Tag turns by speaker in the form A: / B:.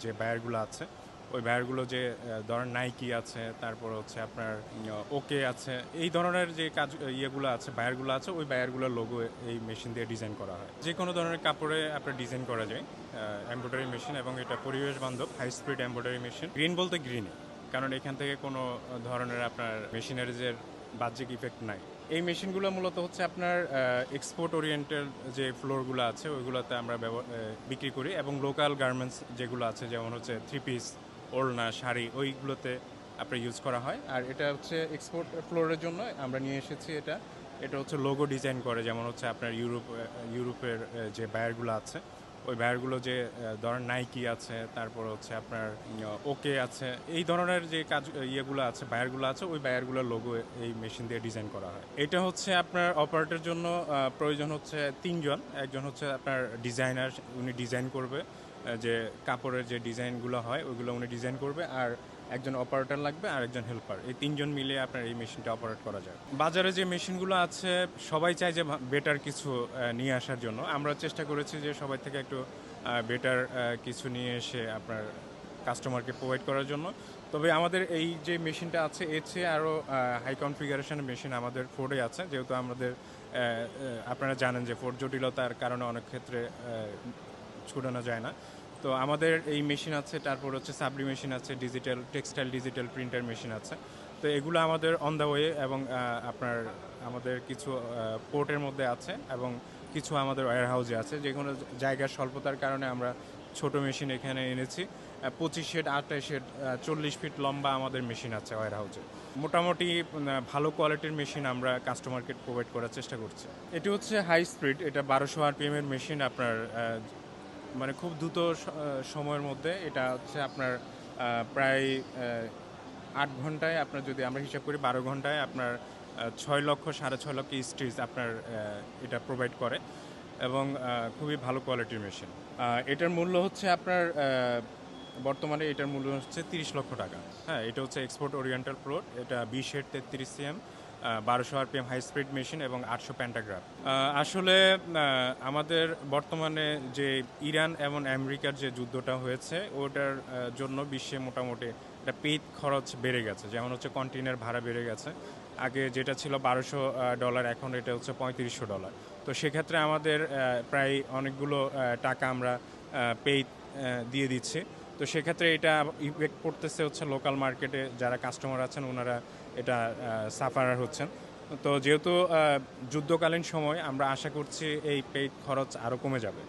A: যে বায়ারগুলো আছে ওই বায়ারগুলো যে ধরেন নাইকি আছে, তারপর হচ্ছে আপনার ওকে আছে, এই ধরনের যে কাজ ইয়েগুলো আছে বায়ারগুলো আছে ওই বায়ারগুলোর লোগো এই মেশিন দিয়ে ডিজাইন করা হয়। যে কোনো ধরনের কাপড়ে আপনার ডিজাইন করা যায় এমব্রয়ডারি মেশিন, এবং এটা পরিবেশ বান্ধব high speed embroidery machine. Green বলতে গ্রিন, কারণ এখান থেকে কোনো ধরনের আপনার মেশিনারিজের বাহ্যিক ইফেক্ট নাই। এই মেশিনগুলো মূলত হচ্ছে আপনার এক্সপোর্ট ওরিয়েন্টেড যে ফ্লোরগুলো আছে ওইগুলোতে আমরা বিক্রি করি, এবং লোকাল গার্মেন্টস যেগুলো আছে যেমন হচ্ছে থ্রি পিস, ওড়না, শাড়ি, ওইগুলোতে আপনার ইউজ করা হয়। আর এটা হচ্ছে এক্সপোর্ট ফ্লোরের জন্য আমরা নিয়ে এসেছি। এটা হচ্ছে লোগো ডিজাইন করে, যেমন হচ্ছে আপনার ইউরোপের যে বায়ারগুলো আছে ওই বায়ারগুলো যে ধরেন নাইকি আছে, তারপর হচ্ছে আপনার ওকে আছে, এই ধরনের যে কাজ ইয়েগুলো আছে বায়ারগুলো আছে ওই বায়ারগুলোর লোগো এই মেশিন দিয়ে ডিজাইন করা হয়। এটা হচ্ছে আপনার অপারেটরের জন্য প্রয়োজন হচ্ছে তিনজন। একজন হচ্ছে আপনার ডিজাইনার, উনি ডিজাইন করবে যে কাপড়ের যে ডিজাইনগুলো হয় ওইগুলো উনি ডিজাইন করবে, আর একজন অপারেটর লাগবে আর একজন হেল্পার। এই তিনজন মিলে আপনার এই মেশিনটা অপারেট করা যায়। বাজারে যে মেশিনগুলো আছে সবাই চায় যে বেটার কিছু নিয়ে আসার জন্য। আমরা চেষ্টা করেছি যে সবাই থেকে একটু বেটার কিছু নিয়ে এসে আপনার কাস্টমারকে প্রোভাইড করার জন্য। তবে আমাদের এই যে মেশিনটা আছে এর চেয়ে আরও হাই কনফিগারেশনের মেশিন আমাদের ফোর্ডে আছে, যেহেতু আমাদের আপনারা জানেন যে ফোর্ড জটিলতার কারণে অনেক ক্ষেত্রে ছুটানো যায় না। তো আমাদের এই মেশিন আছে, তারপর হচ্ছে সাবলি মেশিন আছে, টেক্সটাইল ডিজিটাল প্রিন্টার মেশিন আছে। তো এগুলো আমাদের অন দ্য ওয়ে, এবং আপনার আমাদের কিছু পোর্টের মধ্যে আছে এবং কিছু আমাদের ওয়্যার হাউসে আছে। যে কোনো জায়গার স্বল্পতার কারণে আমরা ছোট মেশিন এখানে এনেছি। 25 ফিট, 28 ফিট, 40 ফিট লম্বা আমাদের মেশিন আছে ওয়্যার হাউসে। মোটামুটি ভালো কোয়ালিটির মেশিন আমরা কাস্টমারকে প্রোভাইড করার চেষ্টা করছি। এটি হচ্ছে হাই স্পিড, এটা 1200 RPM এর মেশিন। আপনার মানে খুব দ্রুত সময়ের মধ্যে এটা হচ্ছে আপনার প্রায় 8 ঘন্টায়, আপনার যদি আমরা হিসাব করি 12 ঘন্টায় আপনার 6 লক্ষ 6.5 লক্ষ স্টিচ আপনার এটা প্রোভাইড করে, এবং খুবই ভালো কোয়ালিটির মেশিন। এটার মূল্য হচ্ছে আপনার বর্তমানে এটার মূল্য হচ্ছে 30 লক্ষ টাকা। হ্যাঁ, এটা হচ্ছে এক্সপোর্ট ওরিয়েন্টাল প্রো, এটা 20 head 33 CM, 1200 RPM high speed machine এবং 800 প্যান্টাগ্রাফ। আসলে আমাদের বর্তমানে যে ইরান এবং আমেরিকার যে যুদ্ধটা হয়েছে ওটার জন্য বিশ্বে মোটামুটি একটা পেইড খরচ বেড়ে গেছে। যেমন হচ্ছে কন্টেইনার ভাড়া বেড়ে গেছে, আগে যেটা ছিল $1200 এখন এটা হচ্ছে $3500। তো সেক্ষেত্রে আমাদের প্রায় অনেকগুলো টাকা আমরা পেইড দিয়ে দিচ্ছি। তো সেক্ষেত্রে এটা ইফেক্ট পড়তেছে হচ্ছে লোকাল মার্কেটে যারা কাস্টমার আছেন ওনারা এটা সাফারার হচ্ছেন। তো যেহেতু যুদ্ধকালীন সময় আমরা আশা করছি এই পেইড খরচ আরও কমে যাবে।